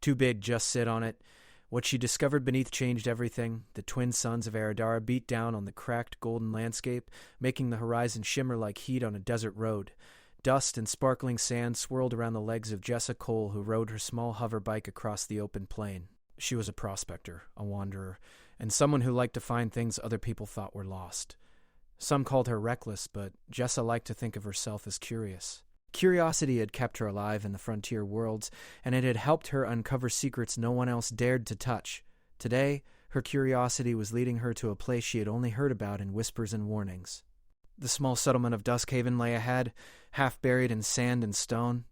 Too big, just sit on it. What she discovered beneath changed everything. The twin suns of Aradara beat down on the cracked golden landscape, making the horizon shimmer like heat on a desert road. Dust and sparkling sand swirled around the legs of Jessa Cole, who rode her small hover bike across the open plain. She was a prospector, a wanderer, and someone who liked to find things other people thought were lost. Some called her reckless, but Jessa liked to think of herself as curious. Curiosity had kept her alive in the frontier worlds, and it had helped her uncover secrets no one else dared to touch. Today, her curiosity was leading her to a place she had only heard about in whispers and warnings. The small settlement of Duskhaven lay ahead, half buried in sand and stone.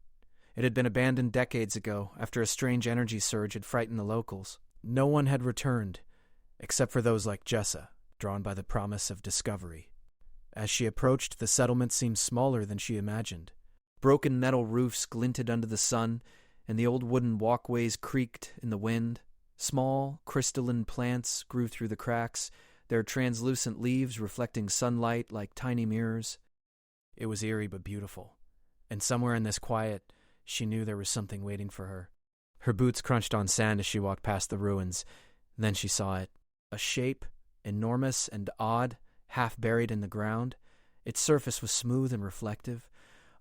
It had been abandoned decades ago, after a strange energy surge had frightened the locals. No one had returned, except for those like Jessa, drawn by the promise of discovery. As she approached, the settlement seemed smaller than she imagined. Broken metal roofs glinted under the sun, and the old wooden walkways creaked in the wind. Small, crystalline plants grew through the cracks, their translucent leaves reflecting sunlight like tiny mirrors. It was eerie but beautiful, and somewhere in this quiet, she knew there was something waiting for her. Her boots crunched on sand as she walked past the ruins. Then she saw it. A shape, enormous and odd, half buried in the ground. Its surface was smooth and reflective,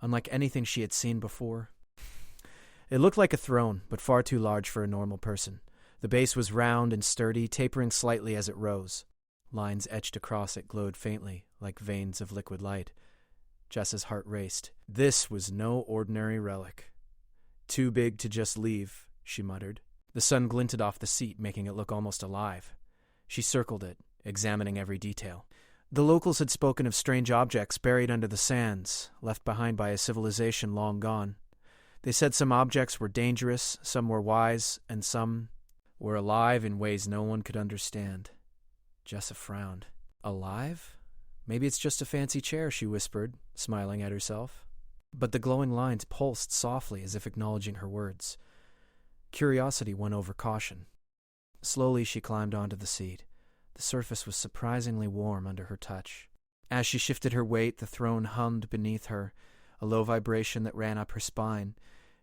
unlike anything she had seen before. It looked like a throne, but far too large for a normal person. The base was round and sturdy, tapering slightly as it rose. Lines etched across it glowed faintly, like veins of liquid light. Jessa's heart raced. This was no ordinary relic. Too big to just leave, she muttered. The sun glinted off the seat, making it look almost alive. She circled it, examining every detail. The locals had spoken of strange objects buried under the sands, left behind by a civilization long gone. They said some objects were dangerous, some were wise, and some were alive in ways no one could understand. Jessa frowned. Alive? Maybe it's just a fancy chair, she whispered, smiling at herself. But the glowing lines pulsed softly as if acknowledging her words. Curiosity won over caution. Slowly she climbed onto the seat. The surface was surprisingly warm under her touch. As she shifted her weight, the throne hummed beneath her, a low vibration that ran up her spine.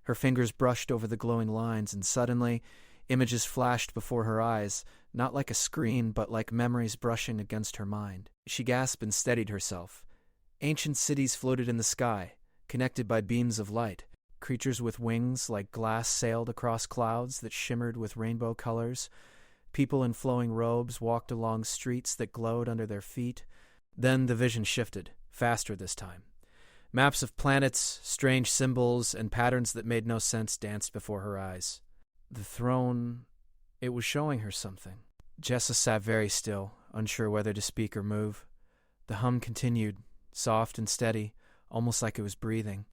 Her fingers brushed over the glowing lines, and suddenly, images flashed before her eyes, not like a screen, but like memories brushing against her mind. She gasped and steadied herself. Ancient cities floated in the sky, connected by beams of light. Creatures with wings like glass sailed across clouds that shimmered with rainbow colors. People in flowing robes walked along streets that glowed under their feet. Then the vision shifted, faster this time. Maps of planets, strange symbols, and patterns that made no sense danced before her eyes. The throne, it was showing her something. Jessa sat very still, unsure whether to speak or move. The hum continued, soft and steady, almost like it was breathing.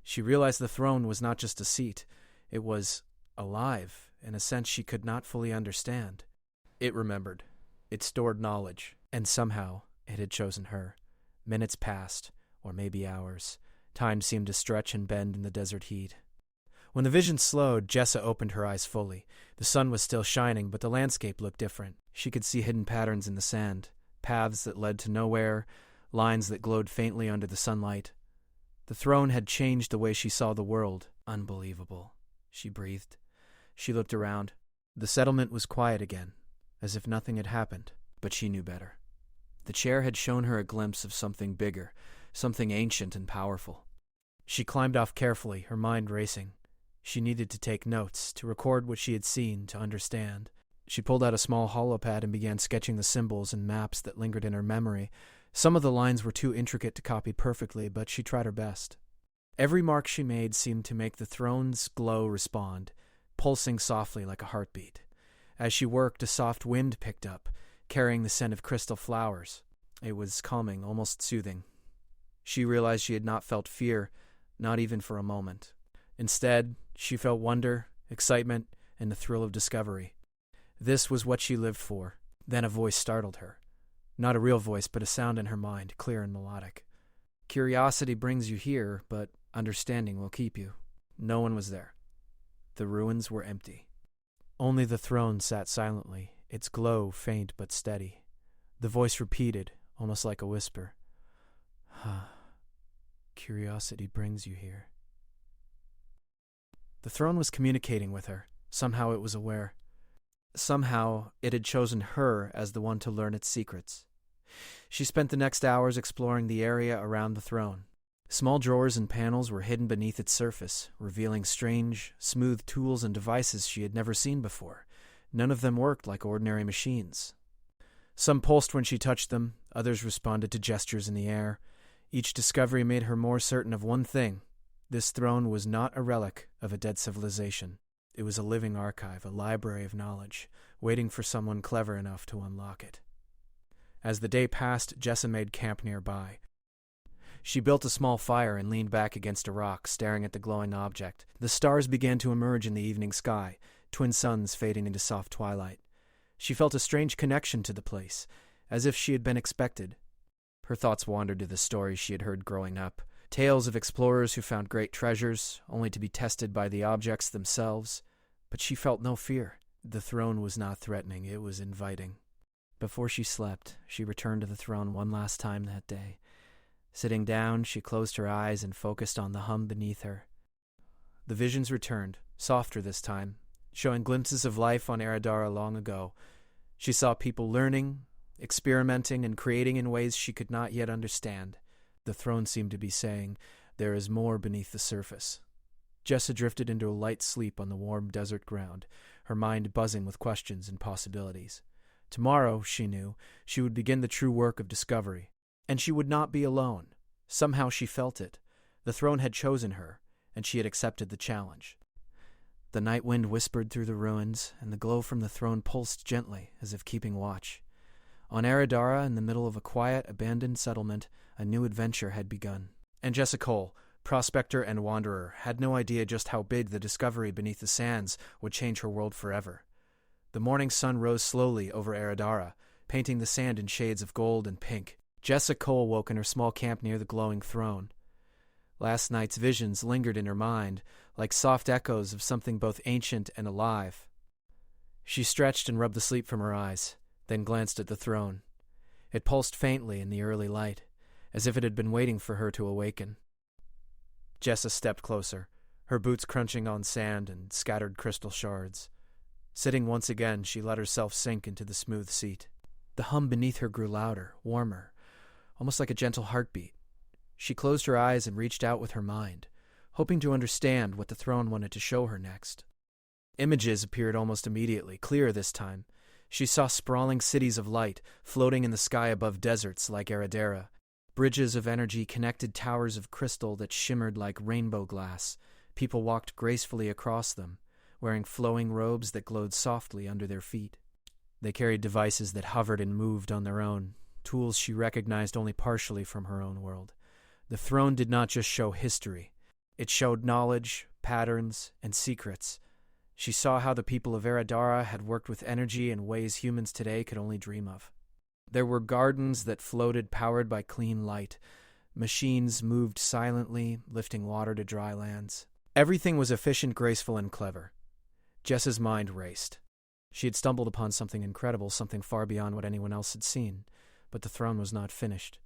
She realized the throne was not just a seat. It was alive, in a sense she could not fully understand. It remembered. It stored knowledge, and somehow it had chosen her. Minutes passed, or maybe hours. Time seemed to stretch and bend in the desert heat. When the vision slowed, Jessa opened her eyes fully. The sun was still shining, but the landscape looked different. She could see hidden patterns in the sand, paths that led to nowhere, lines that glowed faintly under the sunlight. The throne had changed the way she saw the world. Unbelievable, she breathed. She looked around. The settlement was quiet again, as if nothing had happened, but she knew better. The chair had shown her a glimpse of something bigger, something ancient and powerful. She climbed off carefully, her mind racing. She needed to take notes, to record what she had seen, to understand. She pulled out a small holopad and began sketching the symbols and maps that lingered in her memory. Some of the lines were too intricate to copy perfectly, but she tried her best. Every mark she made seemed to make the throne's glow respond, pulsing softly like a heartbeat. As she worked, a soft wind picked up, carrying the scent of crystal flowers. It was calming, almost soothing. She realized she had not felt fear, not even for a moment. Instead, she felt wonder, excitement, and the thrill of discovery. This was what she lived for. Then a voice startled her. Not a real voice, but a sound in her mind, clear and melodic. Curiosity brings you here, but understanding will keep you. No one was there. The ruins were empty. Only the throne sat silently, its glow faint but steady. The voice repeated, almost like a whisper. Curiosity brings you here. The throne was communicating with her, Somehow it was aware. Somehow it had chosen her as the one to learn its secrets. She spent the next hours exploring the area around the throne. Small drawers and panels were hidden beneath its surface, revealing strange, smooth tools and devices she had never seen before. None of them worked like ordinary machines. Some pulsed when she touched them, others responded to gestures in the air. Each discovery made her more certain of one thing. This throne was not a relic of a dead civilization. It was a living archive, a library of knowledge, waiting for someone clever enough to unlock it. As the day passed, Jessa made camp nearby. She built a small fire and leaned back against a rock, staring at the glowing object. The stars began to emerge in the evening sky, twin suns fading into soft twilight. She felt a strange connection to the place, as if she had been expected. Her thoughts wandered to the stories she had heard growing up, tales of explorers who found great treasures, only to be tested by the objects themselves. But she felt no fear. The throne was not threatening, it was inviting. Before she slept, she returned to the throne one last time that day. Sitting down, she closed her eyes and focused on the hum beneath her. The visions returned, softer this time, showing glimpses of life on Eridara long ago. She saw people learning, experimenting, and creating in ways she could not yet understand. The throne seemed to be saying, "There is more beneath the surface." Jessa drifted into a light sleep on the warm desert ground, her mind buzzing with questions and possibilities. Tomorrow, she knew, she would begin the true work of discovery. And she would not be alone. Somehow she felt it. The throne had chosen her, and she had accepted the challenge. The night wind whispered through the ruins, and the glow from the throne pulsed gently, as if keeping watch. On Eridara, in the middle of a quiet, abandoned settlement, a new adventure had begun. And Jessa Cole, prospector and wanderer, had no idea just how big the discovery beneath the sands would change her world forever. The morning sun rose slowly over Eridara, painting the sand in shades of gold and pink. Jessa Cole woke in her small camp near the glowing throne. Last night's visions lingered in her mind, like soft echoes of something both ancient and alive. She stretched and rubbed the sleep from her eyes, then glanced at the throne. It pulsed faintly in the early light, as if it had been waiting for her to awaken. Jessa stepped closer, her boots crunching on sand and scattered crystal shards. Sitting once again, she let herself sink into the smooth seat. The hum beneath her grew louder, warmer, almost like a gentle heartbeat. She closed her eyes and reached out with her mind, hoping to understand what the throne wanted to show her next. Images appeared almost immediately, clearer this time. She saw sprawling cities of light floating in the sky above deserts like Eridara. Bridges of energy connected towers of crystal that shimmered like rainbow glass. People walked gracefully across them, wearing flowing robes that glowed softly under their feet. They carried devices that hovered and moved on their own, tools she recognized only partially from her own world. The throne did not just show history. It showed knowledge, patterns, and secrets. She saw how the people of Eridara had worked with energy in ways humans today could only dream of. There were gardens that floated powered by clean light. Machines moved silently, lifting water to dry lands. Everything was efficient, graceful, and clever. Jessa's mind raced. She had stumbled upon something incredible, something far beyond what anyone else had seen. But the throne was not finished.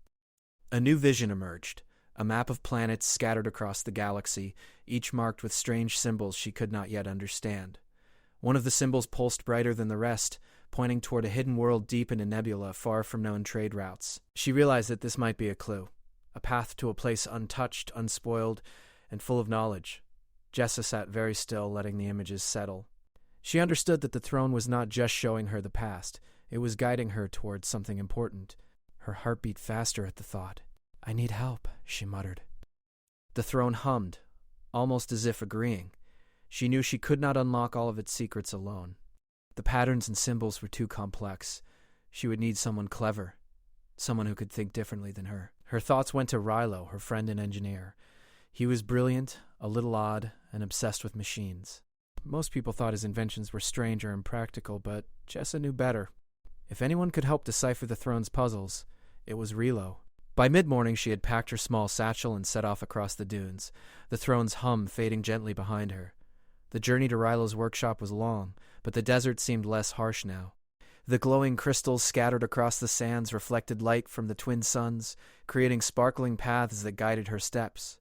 A new vision emerged, a map of planets scattered across the galaxy, each marked with strange symbols she could not yet understand. One of the symbols pulsed brighter than the rest, pointing toward a hidden world deep in a nebula far from known trade routes. She realized that this might be a clue, a path to a place untouched, unspoiled, and full of knowledge. Jessa sat very still, letting the images settle. She understood that the throne was not just showing her the past. It was guiding her towards something important. Her heart beat faster at the thought. "I need help," she muttered. The throne hummed, almost as if agreeing. She knew she could not unlock all of its secrets alone. The patterns and symbols were too complex. She would need someone clever, someone who could think differently than her. Her thoughts went to Rilo, her friend and engineer. He was brilliant, a little odd, and obsessed with machines. Most people thought his inventions were strange or impractical, but Jessa knew better. If anyone could help decipher the throne's puzzles, it was Rilo. By mid-morning, she had packed her small satchel and set off across the dunes, the throne's hum fading gently behind her. The journey to Rilo's workshop was long, but the desert seemed less harsh now. The glowing crystals scattered across the sands reflected light from the twin suns, creating sparkling paths that guided her steps.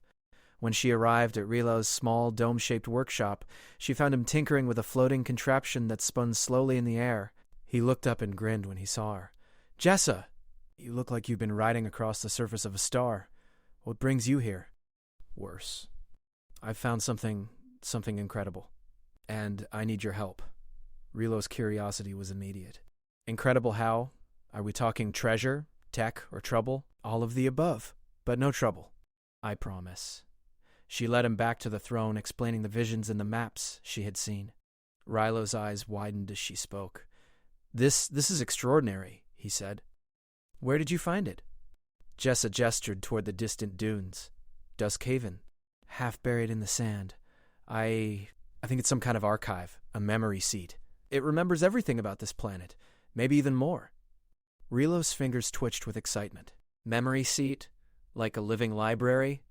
When she arrived at Rilo's small, dome-shaped workshop, she found him tinkering with a floating contraption that spun slowly in the air. He looked up and grinned when he saw her. "Jessa, you look like you've been riding across the surface of a star. What brings you here?" "Worse. I've found something incredible, and I need your help." Rilo's curiosity was immediate. "Incredible how? Are we talking treasure, tech, or trouble?" "All of the above, but no trouble. I promise." She led him back to the throne, explaining the visions and the maps she had seen. Rilo's eyes widened as she spoke. This is extraordinary," he said. "Where did you find it?" Jessa gestured toward the distant dunes. "Duskhaven, half buried in the sand. I think it's some kind of archive, a memory seat. It remembers everything about this planet, maybe even more." Rilo's fingers twitched with excitement. "Memory seat? Like a living library?"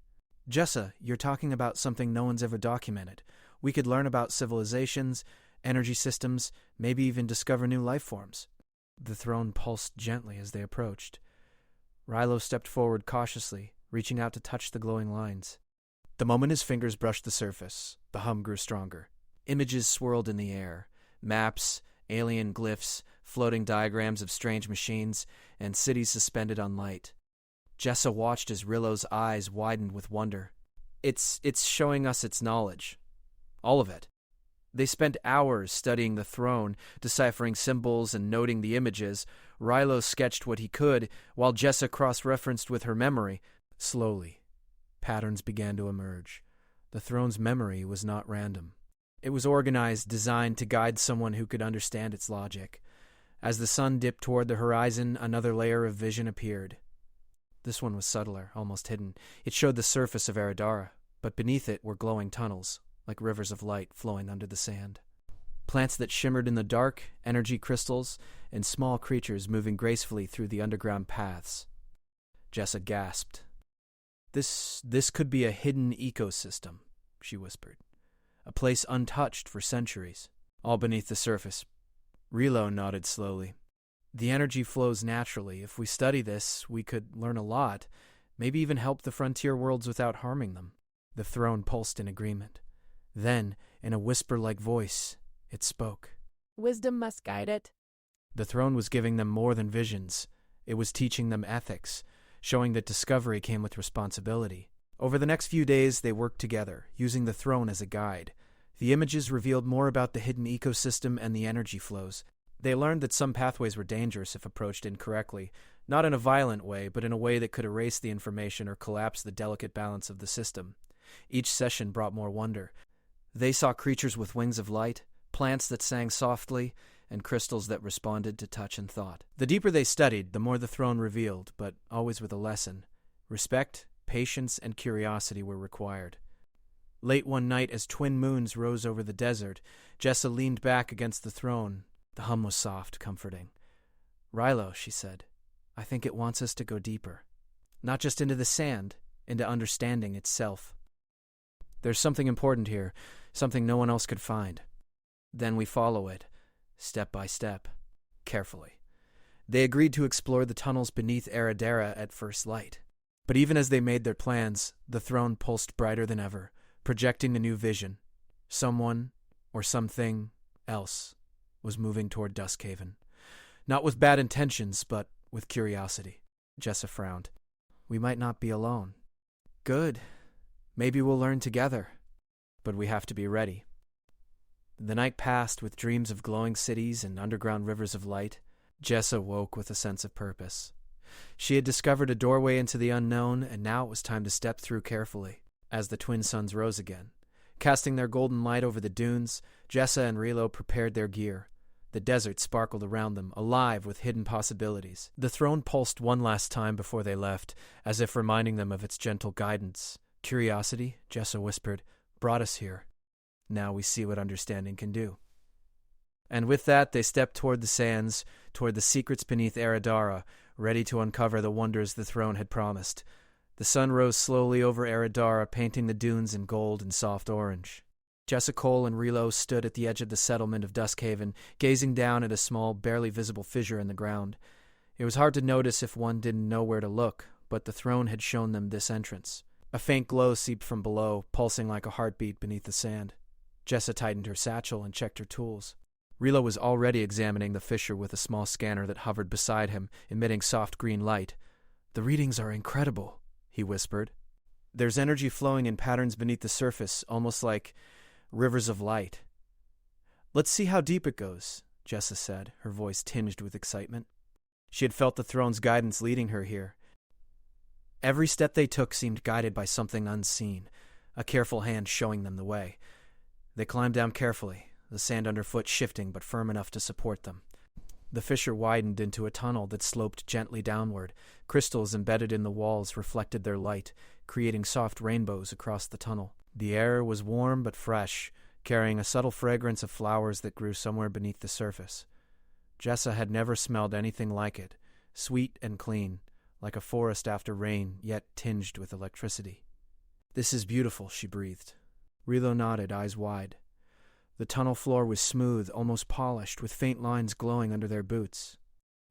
"Jessa, you're talking about something no one's ever documented. We could learn about civilizations, energy systems, maybe even discover new life forms." The throne pulsed gently as they approached. Rilo stepped forward cautiously, reaching out to touch the glowing lines. The moment his fingers brushed the surface, the hum grew stronger. Images swirled in the air. Maps, alien glyphs, floating diagrams of strange machines, and cities suspended on light. Jessa watched as Rilo's eyes widened with wonder. It's showing us its knowledge. All of it. They spent hours studying the throne, deciphering symbols and noting the images. Rilo sketched what he could, while Jessa cross-referenced with her memory. Slowly, patterns began to emerge. The throne's memory was not random. It was organized, designed to guide someone who could understand its logic. As the sun dipped toward the horizon, another layer of vision appeared. This one was subtler, almost hidden. It showed the surface of Eridara, but beneath it were glowing tunnels, like rivers of light flowing under the sand. Plants that shimmered in the dark, energy crystals, and small creatures moving gracefully through the underground paths. Jessa gasped. This could be a hidden ecosystem," she whispered. "A place untouched for centuries, all beneath the surface." Rilo nodded slowly. "The energy flows naturally. If we study this, we could learn a lot, maybe even help the frontier worlds without harming them." The throne pulsed in agreement. Then, in a whisper-like voice, it spoke. "Wisdom must guide it." The throne was giving them more than visions. It was teaching them ethics, showing that discovery came with responsibility. Over the next few days, they worked together, using the throne as a guide. The images revealed more about the hidden ecosystem and the energy flows. They learned that some pathways were dangerous if approached incorrectly, not in a violent way, but in a way that could erase the information or collapse the delicate balance of the system. Each session brought more wonder. They saw creatures with wings of light, plants that sang softly, and crystals that responded to touch and thought. The deeper they studied, the more the throne revealed, but always with a lesson. Respect, patience, and curiosity were required. Late one night, as twin moons rose over the desert, Jessa leaned back against the throne. The hum was soft, comforting. "Rilo," she said, "I think it wants us to go deeper. Not just into the sand, into understanding itself. There's something important here, something no one else could find. Then we follow it, step by step, carefully." They agreed to explore the tunnels beneath Eridara at first light. But even as they made their plans, the throne pulsed brighter than ever, projecting a new vision. Someone, or something else, was moving toward Duskhaven. Not with bad intentions, but with curiosity. Jessa frowned. "We might not be alone." "Good. Maybe we'll learn together. But we have to be ready." The night passed with dreams of glowing cities and underground rivers of light. Jessa woke with a sense of purpose. She had discovered a doorway into the unknown, and now it was time to step through carefully. As the twin suns rose again, casting their golden light over the dunes, Jessa and Rilo prepared their gear. The desert sparkled around them, alive with hidden possibilities. The throne pulsed one last time before they left, as if reminding them of its gentle guidance. "Curiosity," Jessa whispered, "brought us here. Now we see what understanding can do." And with that, they stepped toward the sands, toward the secrets beneath Eridara, ready to uncover the wonders the throne had promised. The sun rose slowly over Eridara, painting the dunes in gold and soft orange. Jessa Cole and Rilo stood at the edge of the settlement of Duskhaven, gazing down at a small, barely visible fissure in the ground. It was hard to notice if one didn't know where to look, but the throne had shown them this entrance. A faint glow seeped from below, pulsing like a heartbeat beneath the sand. Jessa tightened her satchel and checked her tools. Rilo was already examining the fissure with a small scanner that hovered beside him, emitting soft green light. "The readings are incredible," he whispered. "There's energy flowing in patterns beneath the surface, almost like rivers of light." "Let's see how deep it goes," Jessa said, her voice tinged with excitement. She had felt the throne's guidance leading her here. Every step they took seemed guided by something unseen, a careful hand showing them the way. They climbed down carefully, the sand underfoot shifting but firm enough to support them. The fissure widened into a tunnel that sloped gently downward. Crystals embedded in the walls reflected their light, creating soft rainbows across the tunnel. The air was warm but fresh, carrying a subtle fragrance of flowers that grew somewhere beneath the surface. Jessa had never smelled anything like it, sweet and clean, like a forest after rain, yet tinged with electricity. "This is beautiful," she breathed. Rilo nodded, eyes wide. The tunnel floor was smooth, almost polished, with faint lines glowing under their boots.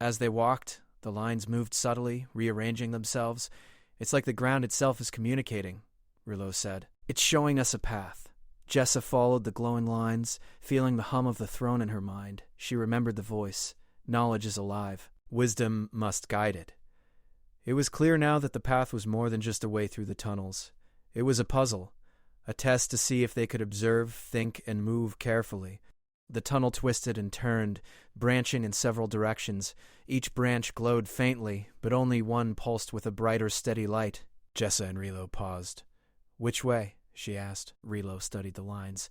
As they walked, the lines moved subtly, rearranging themselves. "It's like the ground itself is communicating," Rilo said. "It's showing us a path." Jessa followed the glowing lines, feeling the hum of the throne in her mind. She remembered the voice. Knowledge is alive. Wisdom must guide it. It was clear now that the path was more than just a way through the tunnels. It was a puzzle, a test to see if they could observe, think, and move carefully. The tunnel twisted and turned, branching in several directions. Each branch glowed faintly, but only one pulsed with a brighter, steady light. Jessa and Rilo paused. "Which way?" she asked. Rilo studied the lines.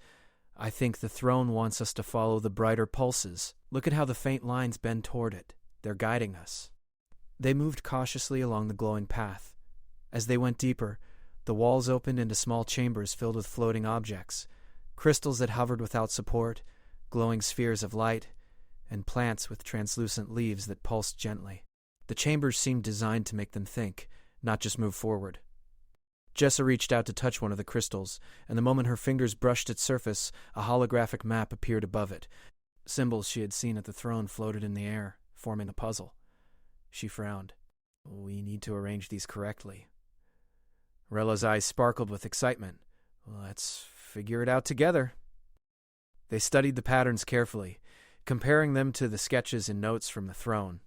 "I think the throne wants us to follow the brighter pulses. Look at how the faint lines bend toward it. They're guiding us." They moved cautiously along the glowing path. As they went deeper, the walls opened into small chambers filled with floating objects, crystals that hovered without support, glowing spheres of light, and plants with translucent leaves that pulsed gently. The chambers seemed designed to make them think, not just move forward. Jessa reached out to touch one of the crystals, and the moment her fingers brushed its surface, a holographic map appeared above it. Symbols she had seen at the throne floated in the air, forming a puzzle. She frowned. "We need to arrange these correctly." Rella's eyes sparkled with excitement. "Let's figure it out together." They studied the patterns carefully, comparing them to the sketches and notes from the throne.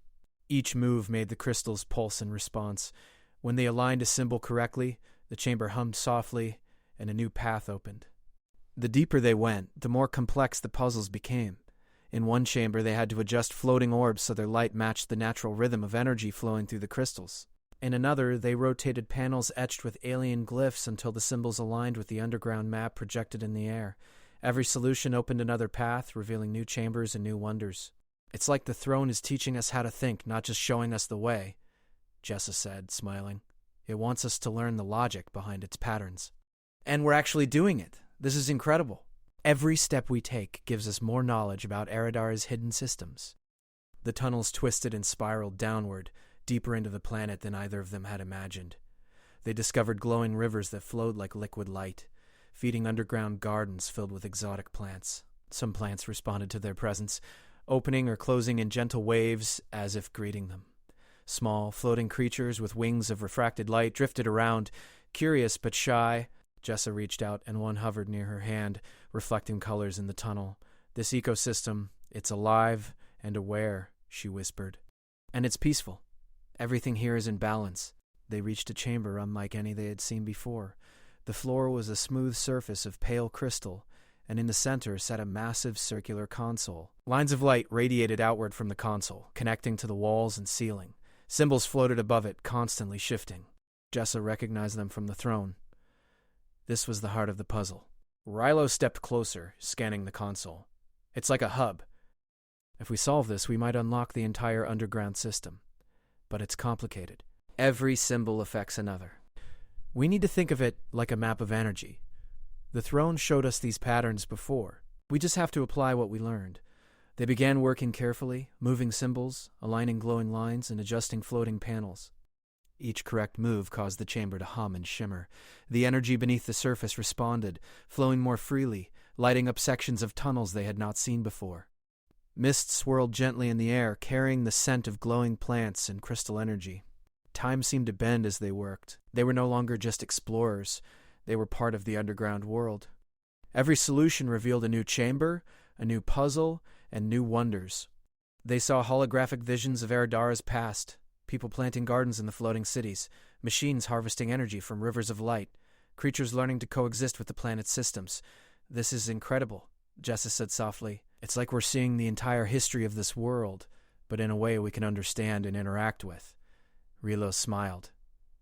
Each move made the crystals pulse in response. When they aligned a symbol correctly, the chamber hummed softly, and a new path opened. The deeper they went, the more complex the puzzles became. In one chamber, they had to adjust floating orbs so their light matched the natural rhythm of energy flowing through the crystals. In another, they rotated panels etched with alien glyphs until the symbols aligned with the underground map projected in the air. Every solution opened another path, revealing new chambers and new wonders. "It's like the throne is teaching us how to think, not just showing us the way," Jessa said, smiling. "It wants us to learn the logic behind its patterns." "And we're actually doing it. This is incredible. Every step we take gives us more knowledge about Eridara's hidden systems." The tunnels twisted and spiraled downward, deeper into the planet than either of them had imagined. They discovered glowing rivers that flowed like liquid light, feeding underground gardens filled with exotic plants. Some plants responded to their presence, opening or closing in gentle waves as if greeting them. Small, floating creatures with wings of refracted light drifted around, curious but shy. Jessa reached out and one hovered near her hand, reflecting colors in the tunnel. "This ecosystem, it's alive and aware," she whispered. "And it's peaceful. Everything here is in balance." They reached a chamber unlike any they had seen before. The floor was a smooth surface of pale crystal, and in the center sat a massive circular console. Lines of light radiated outward from the console, connecting to the walls and ceiling. Symbols floated above it, constantly shifting. Jessa recognized them from the throne. This was the heart of the puzzle. Rilo stepped closer, scanning the console. "It's like a hub. If we solve this, we might unlock the entire underground system. But it's complicated. Every symbol affects another. We need to think of it like a map of energy. The throne showed us these patterns before. We just have to apply what we learned." They began working carefully, moving symbols, aligning glowing lines, and adjusting floating panels. Each correct move caused the chamber to hum and shimmer. The energy beneath the surface responded, flowing more freely, lighting up sections of tunnels they had not seen before. Mist swirled gently in the air, carrying the scent of glowing plants and crystal energy. time seemed to bend as they worked. They were no longer just explorers. They were part of the underground world. Every solution revealed a new chamber, a new puzzle, and new wonders. They saw holographic visions of Eridara's past, people planting gardens in the floating cities, machines harvesting energy from rivers of light, creatures learning to coexist with the planet's systems. "This is incredible," Jessa said softly. "It's like we're seeing the entire history of this world, but in a way we can understand and interact with." Rilo smiled.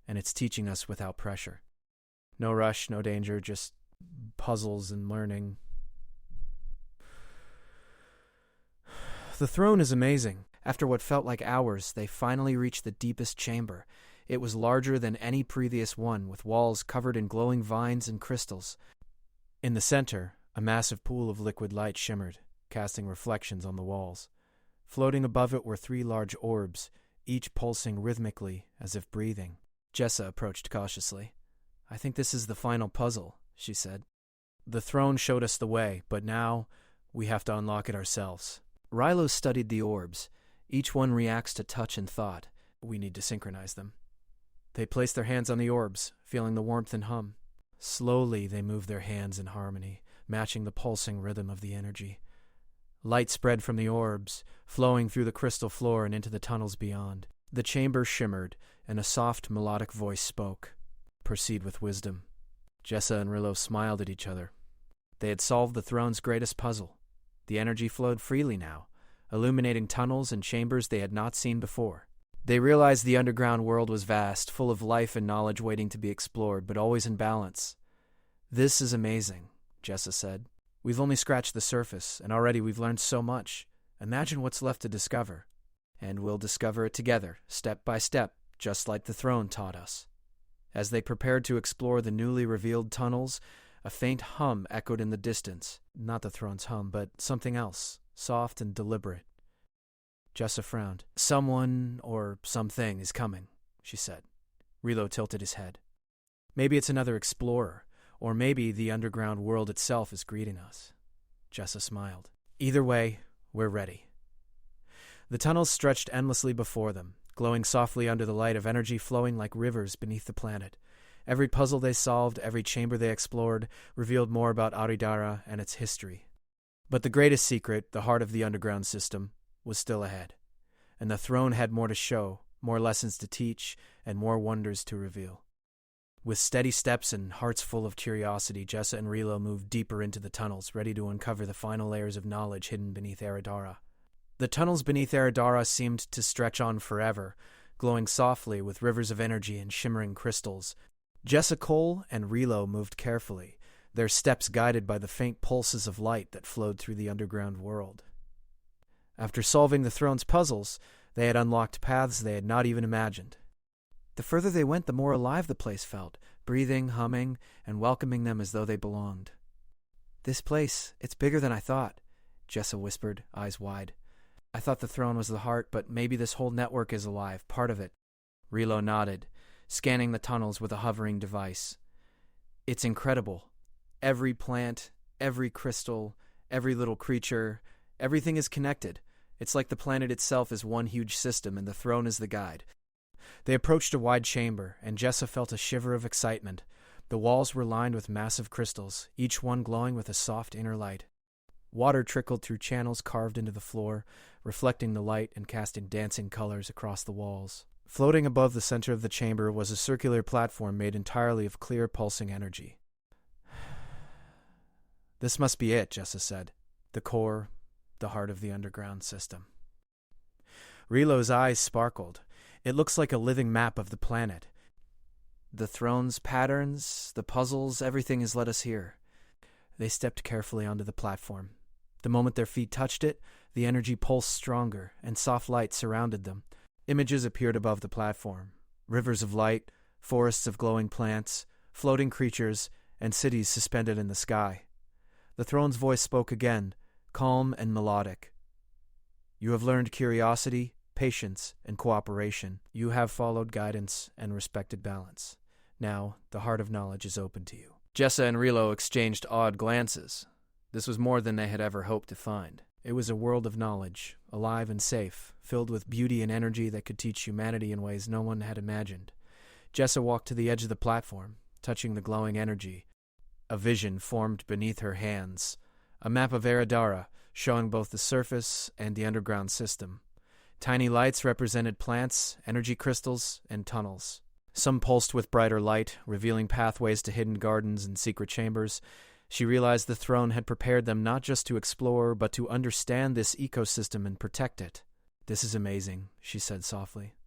"And it's teaching us without pressure. No rush, no danger, just puzzles and learning." The throne is amazing. After what felt like hours, they finally reached the deepest chamber. It was larger than any previous one, with walls covered in glowing vines and crystals. In the center, a massive pool of liquid light shimmered, casting reflections on the walls. Floating above it were 3 large orbs, each pulsing rhythmically, as if breathing. Jessa approached cautiously. "I think this is the final puzzle," she said. "The throne showed us the way, but now we have to unlock it ourselves." Rilo studied the orbs. Each one reacts to touch and thought. We need to synchronize them. They placed their hands on the orbs, feeling the warmth and hum. Slowly they moved their hands in harmony, matching the pulsing rhythm of the energy. Light spread from the orbs, flowing through the crystal floor and into the tunnels beyond. The chamber shimmered, and a soft, melodic voice spoke. "Proceed with wisdom." Jessa and Rilo smiled at each other. They had solved the throne's greatest puzzle. The energy flowed freely now, illuminating tunnels and chambers they had not seen before. They realized the underground world was vast, full of life and knowledge waiting to be explored, but always in balance. "This is amazing," Jessa said. "We've only scratched the surface, and already we've learned so much. Imagine what's left to discover. And we'll discover it together, step by step, just like the throne taught us." As they prepared to explore the newly revealed tunnels, a faint hum echoed in the distance. Not the throne's hum, but something else, soft and deliberate. Jessa frowned. "Someone or something is coming," she said. Rilo tilted his head. "Maybe it's another explorer, or maybe the underground world itself is greeting us." Jessa smiled. "Either way, we're ready." The tunnels stretched endlessly before them, glowing softly under the light of energy flowing like rivers beneath the planet. Every puzzle they solved, every chamber they explored, revealed more about Aridara and its history. But the greatest secret, the heart of the underground system, was still ahead. And the throne had more to show, more lessons to teach, and more wonders to reveal. With steady steps and hearts full of curiosity, Jessa and Rilo moved deeper into the tunnels, ready to uncover the final layers of knowledge hidden beneath Aridara. The tunnels beneath Aridara seemed to stretch on forever, glowing softly with rivers of energy and shimmering crystals. Jessa Cole and Rilo moved carefully, their steps guided by the faint pulses of light that flowed through the underground world. After solving the throne's puzzles, they had unlocked paths they had not even imagined. The further they went, the more alive the place felt, breathing, humming, and welcoming them as though they belonged. "This place, it's bigger than I thought," Jessa whispered, eyes wide. "I thought the throne was the heart, but maybe this whole network is alive, part of it." Rilo nodded, scanning the tunnels with a hovering device. "It's incredible. Every plant, every crystal, every little creature, everything is connected. It's like the planet itself is one huge system and the throne is the guide." They approached a wide chamber, and Jessa felt a shiver of excitement. The walls were lined with massive crystals, each one glowing with a soft inner light. Water trickled through channels carved into the floor, reflecting the light and casting dancing colors across the walls. Floating above the center of the chamber was a circular platform made entirely of clear, pulsing energy. "This must be it," Jessa said. "The core, the heart of the underground system." Rilo's eyes sparkled. "It looks like a living map of the planet. The throne's patterns, the puzzles, everything has led us here." They stepped carefully onto the platform. The moment their feet touched it, the energy pulsed stronger, and soft light surrounded them. Images appeared above the platform. Rivers of light, forests of glowing plants, floating creatures, and cities suspended in the sky. The throne's voice spoke again, calm and melodic. "You have learned curiosity, patience, and cooperation. You have followed guidance and respected balance. Now, the heart of knowledge is open to you." Jessa and Rilo exchanged awed glances. This was more than they had ever hoped to find. It was a world of knowledge, alive and safe, filled with beauty and energy that could teach humanity in ways no one had imagined. Jessa walked to the edge of the platform, touching the glowing energy. A vision formed beneath her hands, a map of Eridara, showing both the surface and the underground system. Tiny lights represented plants, energy crystals, and tunnels. Some pulsed with brighter light, revealing pathways to hidden gardens and secret chambers. She realized the throne had prepared them not just to explore, but to understand this ecosystem and protect it. "This is amazing," she said softly.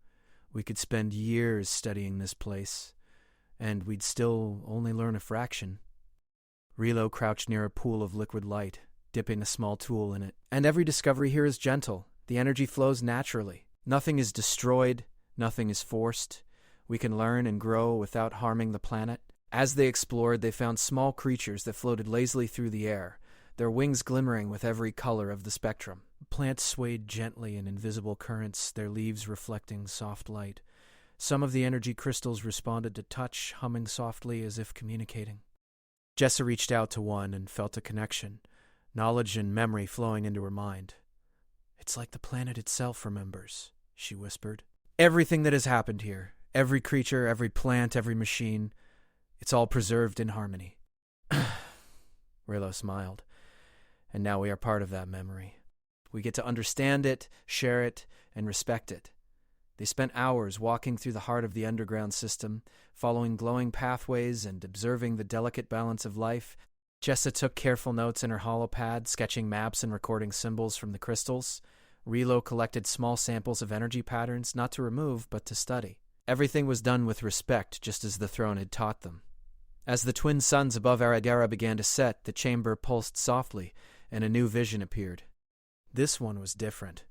"We could spend years studying this place, and we'd still only learn a fraction." Relo crouched near a pool of liquid light, dipping a small tool in it. "And every discovery here is gentle. The energy flows naturally. Nothing is destroyed, nothing is forced. We can learn and grow without harming the planet." As they explored, they found small creatures that floated lazily through the air, their wings glimmering with every color of the spectrum. Plants swayed gently in invisible currents, their leaves reflecting soft light. Some of the energy crystals responded to touch, humming softly as if communicating. Jessa reached out to one and felt a connection, knowledge and memory flowing into her mind. "It's like the planet itself remembers," she whispered. "Everything that has happened here, every creature, every plant, every machine, it's all preserved in harmony." Relo smiled. "And now we are part of that memory. We get to understand it, share it, and respect it." They spent hours walking through the heart of the underground system, following glowing pathways and observing the delicate balance of life. Jessa took careful notes in her holopad, sketching maps and recording symbols from the crystals. Relo collected small samples of energy patterns, not to remove, but to study. Everything was done with respect, just as the throne had taught them. As the twin suns above Eridara began to set, the chamber pulsed softly, and a new vision appeared. This one was different.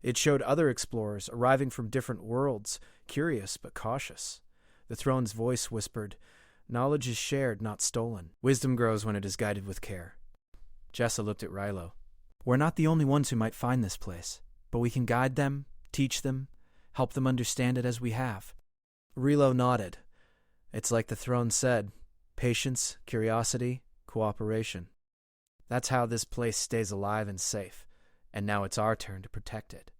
It showed other explorers arriving from different worlds, curious but cautious. The throne's voice whispered, "Knowledge is shared, not stolen. Wisdom grows when it is guided with care." Jessa looked at Rilo. "We're not the only ones who might find this place, but we can guide them, teach them, help them understand it as we have." Rilo nodded. "It's like the throne said, patience, curiosity, cooperation. That's how this place stays alive and safe, and now it's our turn to protect it."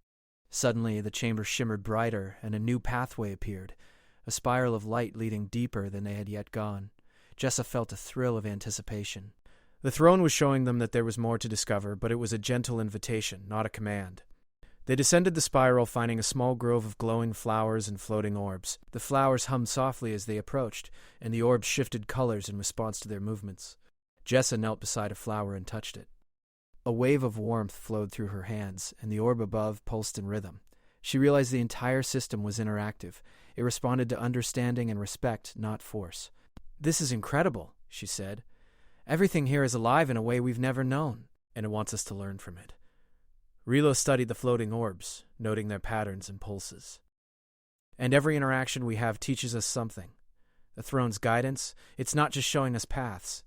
Suddenly, the chamber shimmered brighter, and a new pathway appeared, a spiral of light leading deeper than they had yet gone. Jessa felt a thrill of anticipation. The throne was showing them that there was more to discover, but it was a gentle invitation, not a command. They descended the spiral, finding a small grove of glowing flowers and floating orbs. The flowers hummed softly as they approached, and the orbs shifted colors in response to their movements. Jessa knelt beside a flower and touched it. A wave of warmth flowed through her hands, and the orb above pulsed in rhythm. She realized the entire system was interactive. It responded to understanding and respect, not force. "This is incredible," she said. "Everything here is alive in a way we've never known, and it wants us to learn from it." Relo studied the floating orbs, noting their patterns and pulses. "And every interaction we have teaches us something. The throne's guidance, it's not just showing us paths.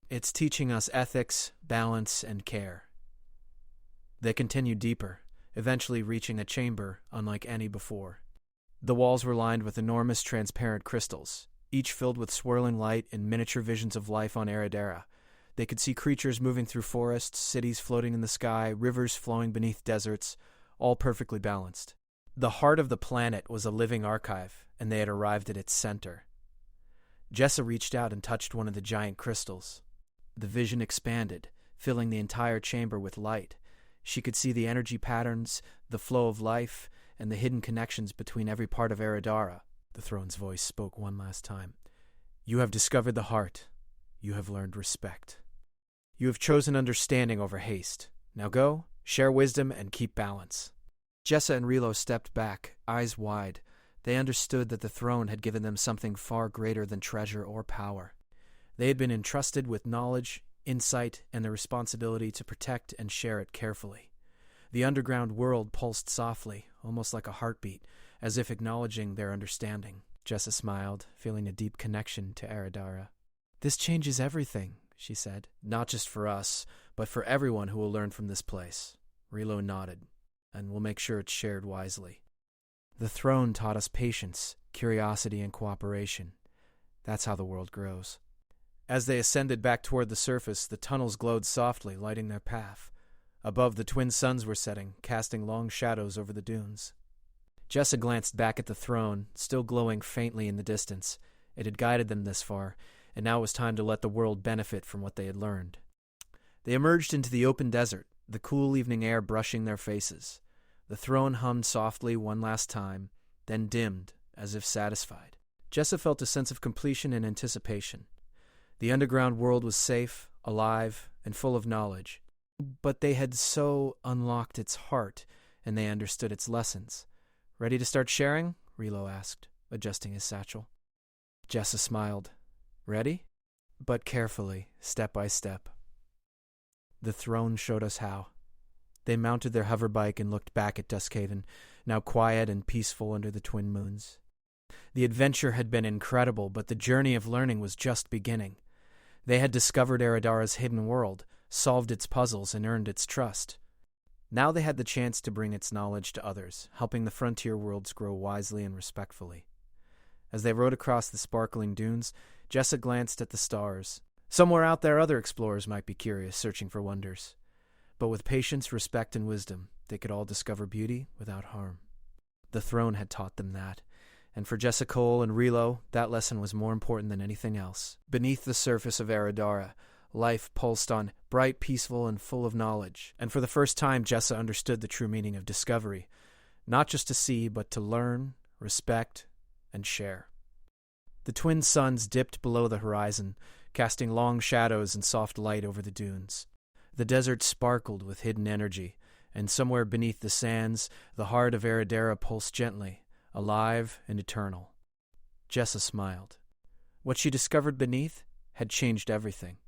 It's teaching us ethics, balance, and care." They continued deeper, eventually reaching a chamber unlike any before. The walls were lined with enormous transparent crystals, each filled with swirling light and miniature visions of life on Eridara. They could see creatures moving through forests, cities floating in the sky, rivers flowing beneath deserts, all perfectly balanced. The heart of the planet was a living archive, and they had arrived at its center. Jessa reached out and touched one of the giant crystals. The vision expanded, filling the entire chamber with light. She could see the energy patterns, the flow of life, and the hidden connections between every part of Eridara. The throne's voice spoke one last time. "You have discovered the heart. You have learned respect. You have chosen understanding over haste. Now go, share wisdom, and keep balance." Jessa and Relo stepped back, eyes wide. They understood that the throne had given them something far greater than treasure or power. They had been entrusted with knowledge, insight, and the responsibility to protect and share it carefully. The underground world pulsed softly, almost like a heartbeat, as if acknowledging their understanding. Jessa smiled, feeling a deep connection to Eridara. "This changes everything," she said. "Not just for us, but for everyone who will learn from this place." Relo nodded. "And we'll make sure it's shared wisely." "The throne taught us patience, curiosity, and cooperation. That's how the world grows." As they ascended back toward the surface, the tunnels glowed softly, lighting their path. Above, the twin suns were setting, casting long shadows over the dunes. Jessa glanced back at the throne, still glowing faintly in the distance. It had guided them this far, and now it was time to let the world benefit from what they had learned. They emerged into the open desert, the cool evening air brushing their faces. The throne hummed softly one last time, then dimmed, as if satisfied. Jessa felt a sense of completion and anticipation. The underground world was safe, alive, and full of knowledge. But they had so unlocked its heart, and they understood its lessons. "Ready to start sharing?" Relo asked, adjusting his satchel. Jessa smiled. "Ready?" "But carefully, step by step." The throne showed us how. They mounted their hover bike and looked back at Duskhaven, now quiet and peaceful under the twin moons. The adventure had been incredible, but the journey of learning was just beginning. They had discovered Eridara's hidden world, solved its puzzles, and earned its trust. Now they had the chance to bring its knowledge to others, helping the frontier worlds grow wisely and respectfully. As they rode across the sparkling dunes, Jessa glanced at the stars. Somewhere out there other explorers might be curious, searching for wonders. But with patience, respect, and wisdom, they could all discover beauty without harm. The throne had taught them that, and for Jessa Cole and Relo, that lesson was more important than anything else. Beneath the surface of Eridara, life pulsed on, bright, peaceful, and full of knowledge. And for the first time, Jessa understood the true meaning of discovery, not just to see, but to learn, respect, and share. The twin suns dipped below the horizon, casting long shadows and soft light over the dunes. The desert sparkled with hidden energy, and somewhere beneath the sands, the heart of Eridara pulsed gently, alive and eternal. Jessa smiled. What she discovered beneath had changed everything.